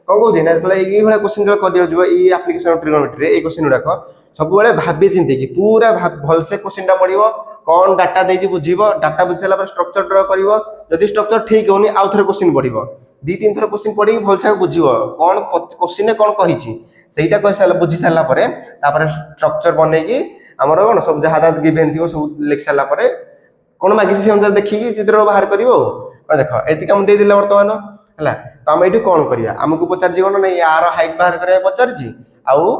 [SPEAKER 1] कोन कहू ना जते ई भला क्वेश्चन जो कर दियो जबो ई एप्लीकेशन ट्रिगोनोमेट्री रे ई क्वेश्चन उडाको सब बेले भाबी चिंती कि पूरा भल से क्वेश्चन ता पडिबो कोन डाटा देजी बुझिबो डाटा बुझिला पर स्ट्रक्चर ड्रा करिवो जदि स्ट्रक्चर ठीक होनी आउ थरे क्वेश्चन पडिबो दी तीन थर क्वेश्चन पडी भल से बुझिबो कोन क्वेश्चन ने कोन कहिछि सेटा कहि साला बुझि साला परे तापर स्ट्रक्चर बनै कि हमर कोन सब जहा दात गिवन थियो सब लिख साला परे कोन मागि से अनुसार देखि कि चित्र बाहर करिवो और देखो एति काम दे दिला वर्तमान हला त हम एठी कोन करिया हमकु पचार जीवन नै यार हाइट बाहर करे पचार छी आउ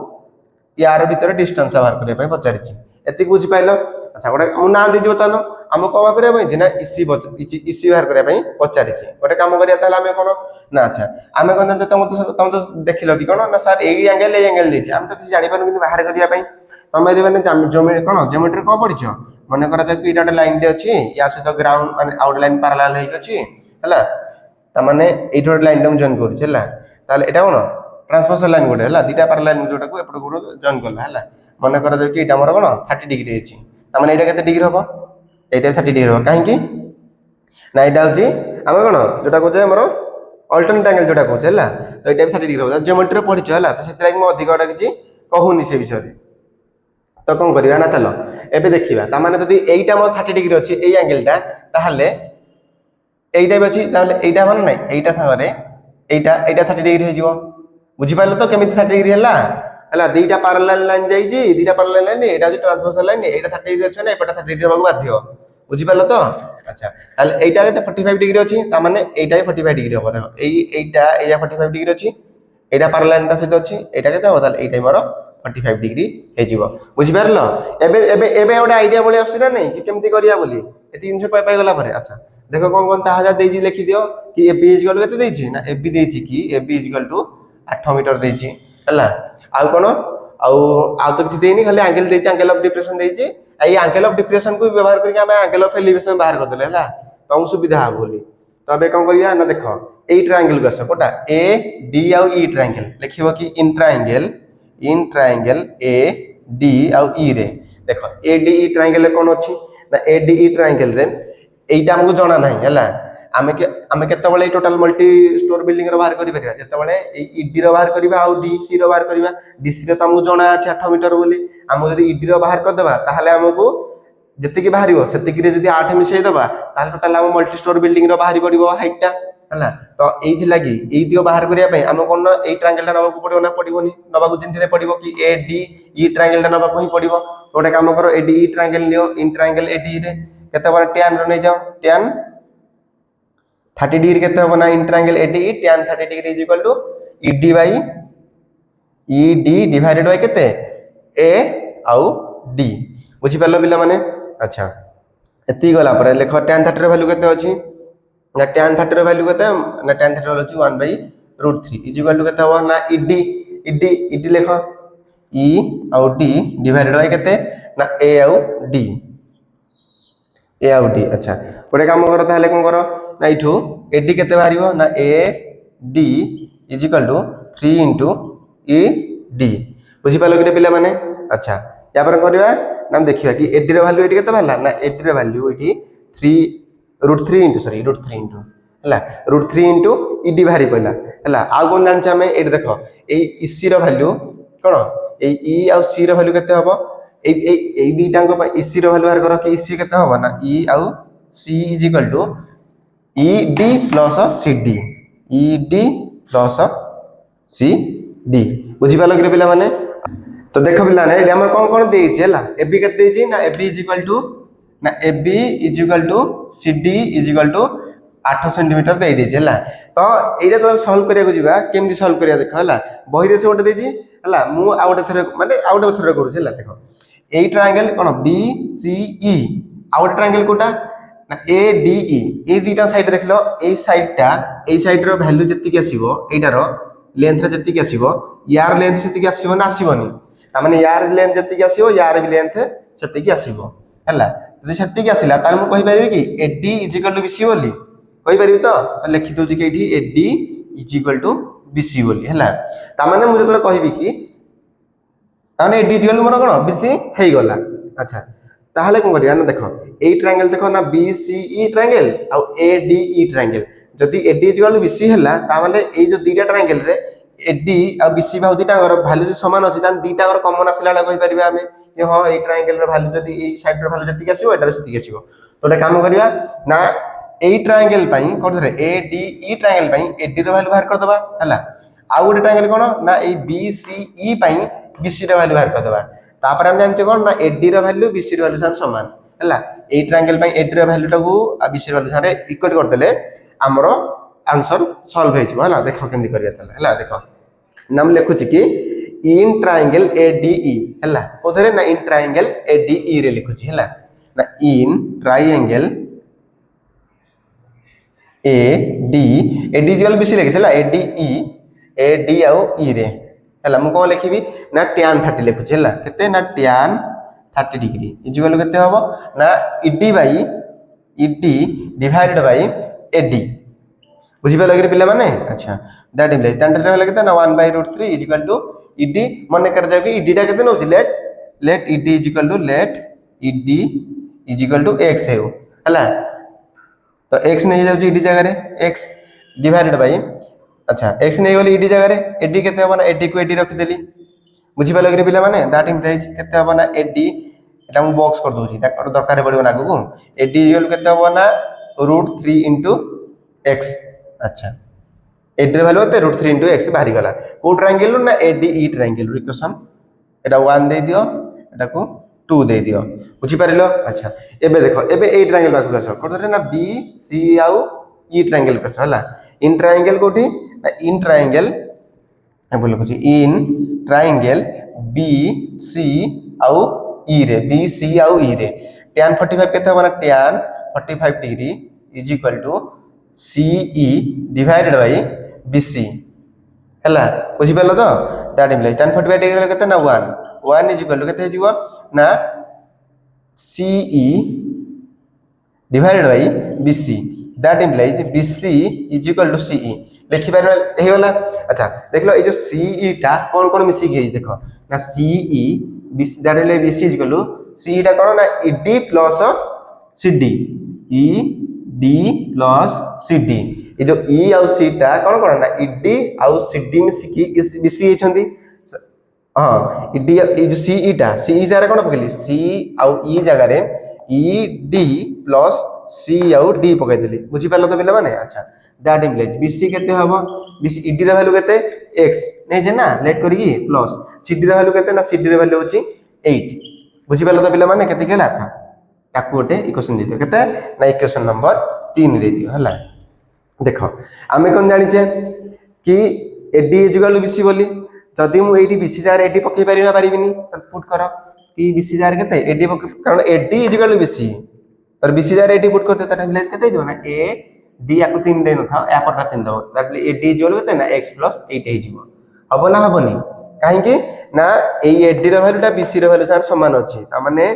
[SPEAKER 1] यार भीतर डिस्टेंस बाहर करे पय पचार छी एति बुझि पाइलो अच्छा गोटे हम ना दे दियो तानो हम कमा करे पय जे ना इसी बाहर करे पय पचार छी गोटे काम करिया ताला हम कोन ना अच्छा आमे कोन तुम तो देखिलो कि कोन ना सर एई एंगल दैछि हम तो किछ जानि पानु कि बाहर करिया पय तमे माने ज्योमेट्री कोन ज्योमेट्री को पढिछो मने करा जे इटा लाइन दे अछि या सहित ग्राउंड माने आउट लाइन पैरेलल हेइ अछि हला त माने एइटो लाइन हम जॉइन करू छला তাহলে এটা কোন ট্রান্সফর্সal লাইন গোটে হলা দুইটা প্যারালাল লাইন जोटाକୁ এপট গুলো জয়েন করলা হলা মনে করা যায় কি এটা আমার কোন 30 ডিগ্রি আছে তার মানে এটা কত ডিগ্রি হবে এইটা 30 ডিগ্রি হবে কাহে কি না এটা হচ্ছে আমরা কোন जोटा কইছে আমার অল্টারনেট অ্যাঙ্গেল जोटा কইছে হলা তো এটা 30 ডিগ্রি হবে জিওমেট্রি পড়িছ হলা তো সেটা লাগি মো অধিক ওটা কিছু কহুনি সে বিষয়ে তো কোন করিবা না চলো এবে দেখিবা তার মানে যদি এইটা আমার 30 ডিগ্রি আছে এই অ্যাঙ্গেলটা তাহলে এইটা আছে তাহলে এইটা মানে নাই এইটা সাগরে এইটা 30 ডিগ্রি হয়ে যাব বুঝি পারলে তো কেমিতি 30 ডিগ্রি হলা হলা দুইটা প্যারালাল লাইন যাইছি দুইটা প্যারালাল লাইন এটা হচ্ছে ট্রান্সভার্সাল লাইন এটা 30 ডিগ্রি আছে না এটা 30 ডিগ্রি হବାକୁ বাধ্য বুঝি পারলে তো আচ্ছা তাহলে এইটা কেতে 45 ডিগ্রি আছে তার মানে এইটাই 45 ডিগ্রি হবে দেখো এইটা 45 ডিগ্রি আছে এটা প্যারালাল লাইনটা সহিত আছে এটা কেতে হবে তাহলে এইটাই মোর 45 ডিগ্রি হয়ে যাব বুঝি পারলো এবে এবে এবে ওটা আইডিয়া বলে আসছে না নাই কি কেমতি করিয়া বলি এই 300 পাই গলা পরে আচ্ছা দেখো কোন কোন তাহা দেইছি লিখি দিও কি এবি ইকুয়াল কেতে দেইছি না এবি দেইছি কি এবি ইকুয়াল টু 8 মিটার দেইছি হলা আউ কোন আউ তো কিছু দেইনি খালি অ্যাঙ্গেল দেইছি অ্যাঙ্গেল অফ ডিপ্রেশন দেইছি এই অ্যাঙ্গেল অফ ডিপ্রেশন को ব্যবহার করি আমি অ্যাঙ্গেল অফ এলিভেশন বাহির कर देले হলা তো সুবিধা হবে বলি তবে কোন করিয়া না দেখো এই triangle co us quota A D আউ ই ট্রায়াঙ্গেল লিখিব কি ইন ট্রায়াঙ্গেল এ ডি আউ ই রে দেখো এ ডি ই ট্রায়াঙ্গেল কোন আছে না এ ডি ই ট্রায়াঙ্গেল রে এইটা আমাকে জনা নাই হলা আমি কেতବେଳେ टोटल मल्टी स्टोर बिल्डिंग रो बाहर करि परिबा जेतବେଳେ এই ইডি रो बाहर करिबा आ ডিসি रो बाहर करिबा ডিসি रे त हमको जणा আছে 8 মিটার बोली हम যদি ইডি रो बाहर कर देबा ताहले हमको যেতিকি বাহারিব সেতিকি রে যদি 8 মিশাই দেবা তাহলে টোটাল हम मल्टी स्टोर बिल्डिंग रो बाहरी पड़िबो हाइट टा हला तो এইতি লাগি এই দিও बाहर करिया पई हम कोन এই ট্রায়াঙ্গেল টা নবাকু পড়িবো না পড়িবনি নবাকু জিনতিরে পড়িবো কি এ ডি ই ট্রায়াঙ্গেল টা নবাকু হি পড়িবো তো ওটা কাম করো এ ডি ই ট্রায়াঙ্গেল নিও इन ट्रायंगल ए डी रे केते बार tan रो नै जाओ tan 30 डिग्री केते हो ना in triangle AD tan 30 degree is equal to ED by ED divided by केते ए आउ डी बुझी पालो पिला माने अच्छा एती गला पर लेखो tan 30 रो वैल्यू केते अछि ना tan 30 रो वैल्यू केते ना tan 30 रो अछि 1/√3 इज इक्वल टू केते हो ना ईडी ईडी ईडी लेखो ई आउ डी डिवाइडेड बाय केते ना ए आउ डी अच्छा गोटे काम करो ताहले कोन करो ना इठू एडी केते बाहरिबो ना A D is equal to 3 into E D बुझी पालो कि पिला माने अच्छा या पर करबा ना देखिबा कि एडी रो वैल्यू एडी केते बाहरला ना एडी रो वैल्यू एडी 3 इनटू हला √3 इनटू ईडी बाहरी पइला हला आ कोन जान छमे एडी देखो ए इसी रो वैल्यू कोन ए ई आ सी रो वैल्यू केते हबो এই দুইটাঙ্গ পা ইসি র ভ্যালু বাহার করো কি ইসি কেতে হবে না ই আউ C is equal to E D plus C D E D plus C D বুঝি পালো কি পিলা মানে তো দেখো পিলা মানে এটা আমার কোন কোন দেইছি হলা এবি কেতে দেইছি না এবি ইজ ইকুয়াল টু না AB is equal to CD is equal to 8 centimetre দেই দেইছি হলা তো এইটা তো সলভ করিয়া যাবা কেমতি সলভ করিয়া দেখো হলা বহিরে সে ওটা দেইছি হলা মু আউটা থরে মানে আউটা থরে করুছি হলা দেখো এই ট্রায়াঙ্গেল কোন বি সি ই আউট ট্রায়াঙ্গেল কোটা না এ ডি ই এই দুইটা সাইড দেখলো এই সাইড র ভ্যালু যেতিকি আসিবো এইটার লেন্থ রে যেতিকি আসিবো ইয়ার লেন্থ সেতিকি আসিবো না আসিবনি তার মানে ইয়ার লেন্থ যেতিকি আসিবো ইয়ার বি লেন্থ সেতিকি আসিবো হলা যদি সেতিকি আসিলা তাহলে মু কहि পারিবি কি AD is equal to BC বলি কहि পারিবি তো লিখি দউছি কি AD AD is equal to BC বলি হলা তার মানে মু যেতলে কহিবি কি তাহলে এডি ইকুয়াল টু মোর কোন বিসি হেই গলা আচ্ছা তাহলে কোন করিয়া না দেখো এই ট্রায়াঙ্গেল দেখো না বিসিই ট্রায়াঙ্গেল আর এডিই ট্রায়াঙ্গেল যদি এডি ইকুয়াল টু বিসি হেলা তাহলে এই যে দুইটা ট্রায়াঙ্গেল রে এডি আর বিসি ভাউ দুইটা ভ্যালু যে সমান আছে তান দুইটা কমন আসলে কहि परिबा আমি যে হ্যাঁ এই ট্রায়াঙ্গেল র ভ্যালু যদি এই সাইড র ভ্যালু যেতিকি আসিবো এটার সেতিকি আসিবো তো এটা কাম করিবা না এই ট্রায়াঙ্গেল পাই কোন ধরে এডিই ট্রায়াঙ্গেল পাই এডি র ভ্যালু বাহির कर दबा हला आ गोटे ट्रायंगल कोन ना ए बीसीई पाई बीसी ର ভ্যালু বাহির कर दबा तापर हम जानचे कोन ना एडी ର ভ্যালু बीसी ର ভ্যালু साथ समान हला ए ट्रायंगल पाई एडी ର ভ্যালু टाकू आ बीसी ର ভ্যালু सारे इक्वल कर देले हमरो आंसर सॉल्व हे जिवो हला देखो केमदी करिया तले हला देखो नाम लिखु छी कि इन ट्रायंगल एडीई हला कोथरे ना इन ट्रायंगल एडीई रे लिखु छी हला ना in triangle AD AD equal BC लिखि हला एडीई एडी आउ ई रे हला मु कोन लिखिबी ना tan 30 लिखु छी हला केते ना tan 30 डिग्री इक्वल केते होबो ना ED by ED divided by AD बुझिपाल कि पिला माने अच्छा दैट इम्प्लाइज tan θ होला केते ना 1/√3 इज इक्वल टू ed मन कर जाओ कि ed टा केते नउची let ed is equal to let ed is equal to x है हला तो x नहीं जाउची ed जगह रे x डिवाइडेड बाय अच्छा x नहीं गली ed जगह रे ed केते हो ना ed को ed रख देली बुझिपाल कि पिला माने दैट इम्प्लाइज केते हो ना ed एटा मु बॉक्स कर दोची ताकर दरकार पड़ियो ना को ed इक्वल केते हो ना √3 into x अच्छा एड रे वैल्यू होते √3 into x बाहरी गला को ट्रायंगल ना ADE ट्रायंगल इक्वेशन एटा 1 दे दियो एटा को 2 दे दियो बुझी पारिलो अच्छा एबे देखो एबे ए ट्रायंगल बाकू कस कोठरे ना B C आउ E ट्रायंगल कस हला इन ट्रायंगल कोठी इन ट्रायंगल ए बोल कुछ इन ट्रायंगल B C आउ E रे B C आउ E रे tan 45 केते होना tan 45 degree is equal to CE divided by BC हला बुझी पालो तो दैट इम्प्लाइज tan 45 डिग्री केते ना 1 इज इक्वल टू केते जीवो ना CE divided by BC that implies BC is equal to CE देखि पार हे वाला अच्छा देख लो ये जो CE टा कौन कौन मिसी गई देखो ना CE BC that implies BC is equal to CE टा कौन ना ED plus CD ED plus CD ये जो E और C टा कौन कौन ना ED और CD मिसी की इस BC छंदी हाँ ED ये जो CE टा CE जगह कौन पकेली C और E जगह रे ED plus C आउ D पकाई देली बुझी पालो तो पिला माने अच्छा दैट इम्प्लाइज BC केते हबो BC ED रे वैल्यू केते x नै जे ना लेट करी प्लस CD रे वैल्यू केते ना CD रे वैल्यू होची 8 बुझी पालो तो पिला माने केते केला था ताकू ओटे इक्वेशन दे दियो केते ना इक्वेशन नंबर 3 दे दियो हला देखो आमे कोन जानि जे कि AD BC बोली जदि मु एठी BC जार AD पकई पारि ना पारिबिनी पुट करो कि BC जार केते AD कारण AD BC तर BC जार AD पुट करते त टाइम केते जो ना A D याको 3 दे न था या पटा 3 दो दैट AD जोल केते ना x + 8 हे जीवो हबो ना हबोनी काहे कि ना ए AD रो वैल्यूटा BC रो वैल्यू सार समान अछि त माने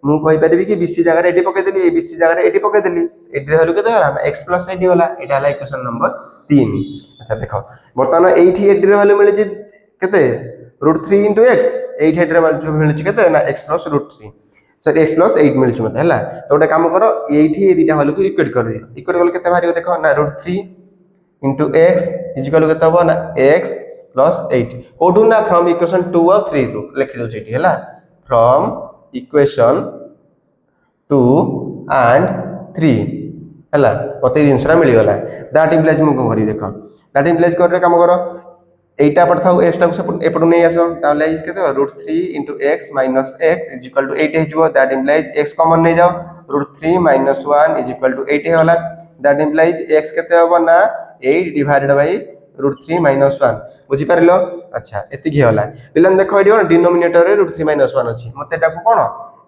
[SPEAKER 1] मु कहि परिबी कि BC जगह AD पकई देली BC जगह AD पकई देली AD रो वैल्यू केते होला ना x + 8 होला एटा होला इक्वेशन नंबर 3 अच्छा देखो बर्तमान एठी AD रो वैल्यू मिले जे केते √3 into x 8 हेड रे वैल्यू मिले जे केते ना x + √3 सर x + 8 मिल छु मते हला तो गोटे काम करो एठी ए दिटा वैल्यू को इक्वेट कर दियो इक्वेट करले केते भारियो देखो ना √3 into x इज इक्वल केते हो ना x + 8 कोडू ना फ्रॉम इक्वेशन 2 और 3 रो लिखि दो जेठी हला फ्रॉम इक्वेशन 2 एंड 3 हला पते जिनसरा मिल गला दैट इम्प्लाइज मु को करी देखो दैट इम्प्लाइज कर काम करो एटा पड़थाउ x टा को एपडू नै आसो ताले इज केते √3 into x - x is equal to 8 हे जिवो दैट इम्प्लाइज x कॉमन नै जाओ √3 - 1 is equal to 8 हे होला दैट इम्प्लाइज x केते होबो ना 8 डिवाइडेड बाय √3 - 1 बुझी पारिलो अच्छा एति की होला पिलन देखो एडी डिनोमिनेटर रे √3 - 1 अछि मते ताको कोन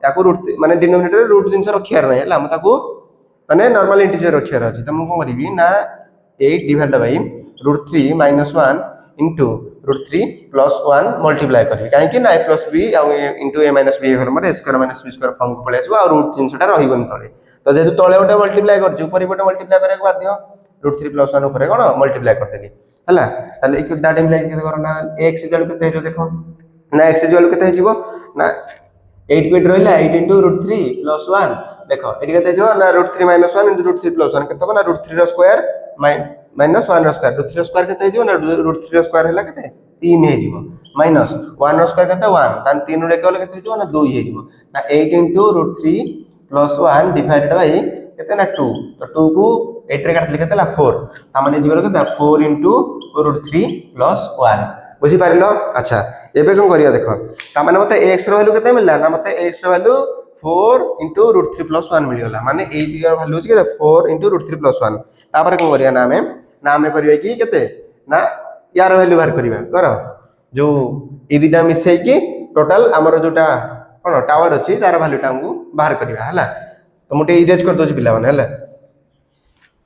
[SPEAKER 1] ताको √3 माने डिनोमिनेटर रे रूट जिंस रखियार नै हला म ताको माने नॉर्मल इंटीजर रखियार अछि त मु को करबी ना 8 divided by √3 - 1 into √3 plus 1 multiply करी काहे कि ना a plus b into a minus b form रे a square minus b square form को पळे आसो आ रूट जिंसटा रहिबन तळे तो जेतु तळे ओटे मल्टीप्लाई कर छु ऊपर ओटे मल्टीप्लाई करे को बाध्य √3 plus 1 ऊपर कोन मल्टीप्लाई कर देली हला ताले इक्वल दैट इम्प्लाई के करना x इक्वल केते जो देखो ना x इक्वल केते हिजबो ना 8 क्विट रहिला 8 into √3 plus 1 देखो एडी केते जो ना √3 - 1 into √3 plus 1 केते हो ना √3 रो स्क्वायर माइनस 1 रो स्क्वायर √3 रो स्क्वायर केते हिजबो ना √3 रो स्क्वायर हैला केते 3 हे जिवो माइनस 1 रो स्क्वायर केते 1 तान 3 रे केले केते हिजबो ना 2 हे जिवो ना 8 into √3 plus 1 divided by केते ना 2 तो 2 को 8 रे काटले केते ला 4 ता माने जिवो केते 4 into √3 plus 1 बुझी पारिलो अच्छा एबे कोन करिया देखो ता माने मते x रो वैल्यू केते मिलला ना मते x रो वैल्यू 4 into √3 plus 1 मिलियोला माने ए दिगा वैल्यू छि केते 4 into √3 plus 1 तापर कोन करिया ना हमें करिवे कि केते ना यार वैल्यू बाहर करिवा करो जो ए दिटा मिसै कि टोटल हमर जोटा कोन टावर अछि तार वैल्यू टा हमकु बाहर करिवा हला तो मोटे इरेज कर दो छि पिला माने हला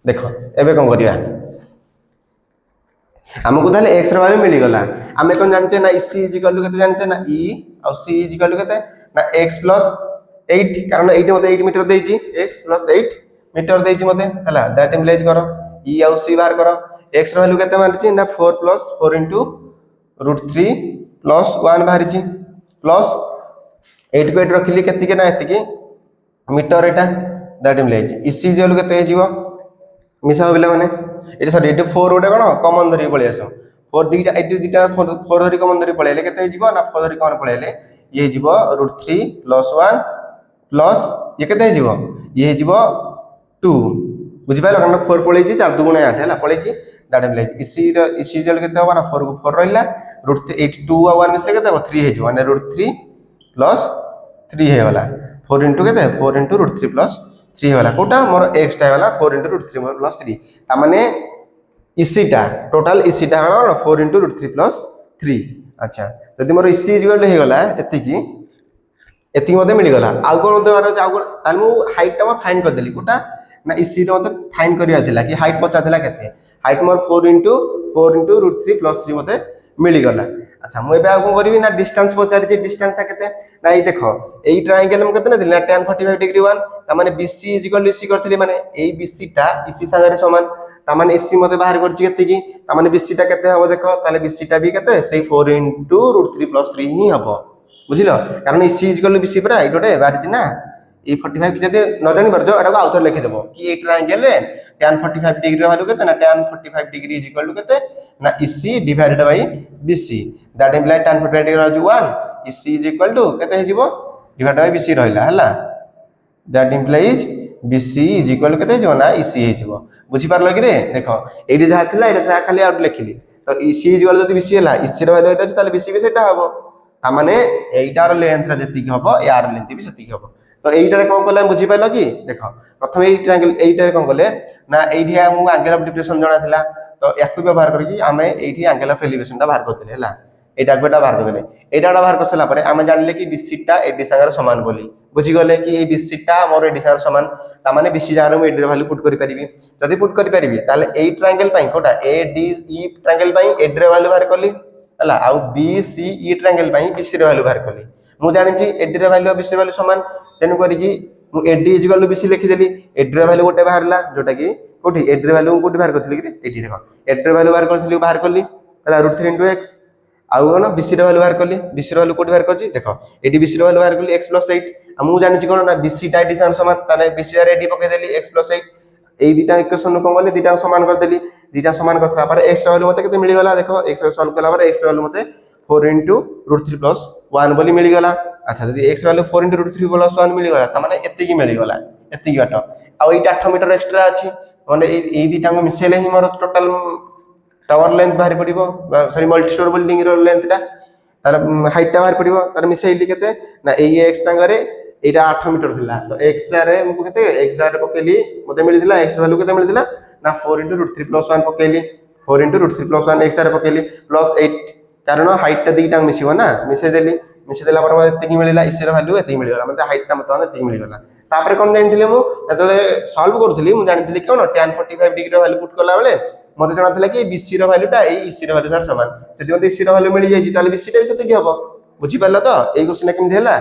[SPEAKER 1] देखो एबे कोन करिया हमकु ताले x रो वैल्यू मिली गला हमें कोन जानचे ना c केते जानचे ना e और c केते ना x + 8 कारण 8 मते 8 मीटर देछि x + 8 मीटर देछि मते हला दैट इम्प्लाइज करो इ आउ सी बाहर कर x रो वैल्यू केते मारिछि ना 4 + 4 * √3 + 1 बाहरिछि प्लस 8 को 8 रखिली केति के ना एति मीटर एटा दैट इम्प्लाइज इसी इक्वल केते हिजिवो मिसा बिला माने एटा सॉरी एटा 4 गोटे कोन कॉमन धरि पळे आसो 4 दिटा एटी दिटा 4 धरि कॉमन धरि पळेले केते हिजिवो ना 4 धरि कॉमन पळेले ये हिजिवो √3 + 1 प्लस ये केते हिजिवो ये हिजिवो 2 बुझि पाइलो कारण 4 पळेछि 4 2 8 हैला पळेछि दैट इम्प्लाइज इसी इक्वल केते होबा ना 4 को 4 रहिला √3 2 और 1 मिसले केते हो 3 हिजिवो माने √3 + 3 हे वाला 4 * केते 4 * √3 + 3 वाला कोटा मोर x टा वाला 4 * √3 + 3 ता माने इसीटा टोटल इसीटा हां 4 * √3 + 3 अच्छा यदि मोर इसी इक्वल हे गला एति मते मिली गला आ कोन देवार आ तान मु हाइट टा म फाइंड कर देली कोटा ना इसी रे मते फाइंड करिया थिला कि हाइट पचा थिला केते हाइट मोर 4 * √3 + 3 मते मिली गला अच्छा मु एबे आ कोन करबी ना डिस्टेंस पचारि छि डिस्टेंस केते ना ई देखो एई ट्रायंगल में केते ना दिला tan 45 डिग्री 1 ता माने BC = EC करथिले माने एई BC टा EC संगे समान ता माने EC मते बाहर करछि केते की ता माने BC टा केते हबो देखो ताले BC टा भी केते सेई 4 * √3 + 3 ही हबो बुझिलो कारण EC = BC परा ई टोटे बाहर छि ना ए 45 जदि न जानि परजो एटा को आउथर लिखि देबो कि ए ट्रायंगल रे tan 45 डिग्री रो केते ना tan 45 डिग्री = केते ना EC divided by BC that implies tan 45 degree रो 1 EC = केते हिजिवो डिवाइडेड बाय BC रहिला हला दैट इम्प्लाइज BC = केते हिजिवो ना EC हिजिवो बुझि पारलो कि रे देखो एडी जहा थिला एटा जहा खाली आउट लिखिली तो EC = जदि BC हला EC रो वैल्यू एटा ताले BC भी सेटा हबो ता माने एइटार लेंथ जति हबो यार लेंथ भी सेति हबो तो एइटारे कोन करले बुझि पाइलो कि देखो प्रथम एइ ट्रायंगल एइटारे कोन करले ना एइठी हमु एंगल ऑफ डिप्रेशन जणा थिला तो याकु व्यवहार करके आमे एइठी एंगल ऑफ एलिवेशन ता बाहर करथिले हला एटा गोटा बाहर करथिले एटा बाहर करसला परे आमे जानले कि BC टा एडी संगे समान बोली बुझि गले कि ए BC टा मोर एडी संगे समान ता माने BC जानो एडी वैल्यू पुट करि परिबी जदि पुट करि परिबी ताले एइ ट्रायंगल पई कोटा ADE ट्रायंगल पई एडी रे वैल्यू बाहर करली हला आ BCE ट्रायंगल पई BC रे वैल्यू बाहर करली मु जानि छि एडी रे वैल्यू BC रे वैल्यू समान तेनु करी कि मु AD = BC लिखि देली एडी रे वैल्यू गोटे बाहरला जोटा कि कोठी एडी रे वैल्यू कोठी बाहर करथिली कि एठी देखो एडी रे वैल्यू बाहर करली हला √3 * x आउ कोन BC रे वैल्यू बाहर करली BC रे वैल्यू कोठी बाहर करछि देखो एडी BC रे वैल्यू बाहर करली x + 8 आ मु जानि छि कोन ना BC टा एडी समान ताने BC रे एडी पके देली x + 8 एई दिटा इक्वेशन को बोले दिटा समान कर देली दिटा समान करसला पर x रे वैल्यू मते केते मिली गला देखो x रे सॉल्व कला पर x रे वैल्यू मते 4 * √3 + 1 बोली मिली गला अच्छा यदि x रे वैल्यू 4 * √3 + 1 मिली गला त माने एति की मिली गला एति की बाटो आ एटा 8 मीटर एक्स्ट्रा अछि माने एई दिटा को मिसेले ही मोर टोटल टावर लेंथ बाहर पड़िबो सॉरी मल्टी स्टोर बिल्डिंग रो लेंथ टा तार हाइट टा बाहर पड़िबो तार मिसेइली केते ना एई x संगरे एटा 8 मीटर थिला तो x रे मु केते x रे पकेली मते मिली थिला x वैल्यू केते मिली थिला ना 4 * √3 + 1 पकेली 4 * √3 + 1 x रे पकेली +8 कारण हाइट टा दिटा मिसिबो ना मिसे देला पर मते एति की मिलिला इसी रे वैल्यू एति मिली गला मते हाइट टा मते एति मिली गला तापर कोन जानथिले मु एतले सॉल्व करथली मु जानथिली कोन tan 45 डिग्री रो वैल्यू पुट करला बेले मते जणा थिला कि BC रो वैल्यू टा ए EC रो वैल्यू समान जदि मते EC रो वैल्यू मिली जाई ताले BC टा भी सेति की हबो बुझि पारला तो एई क्वेश्चन केमि देला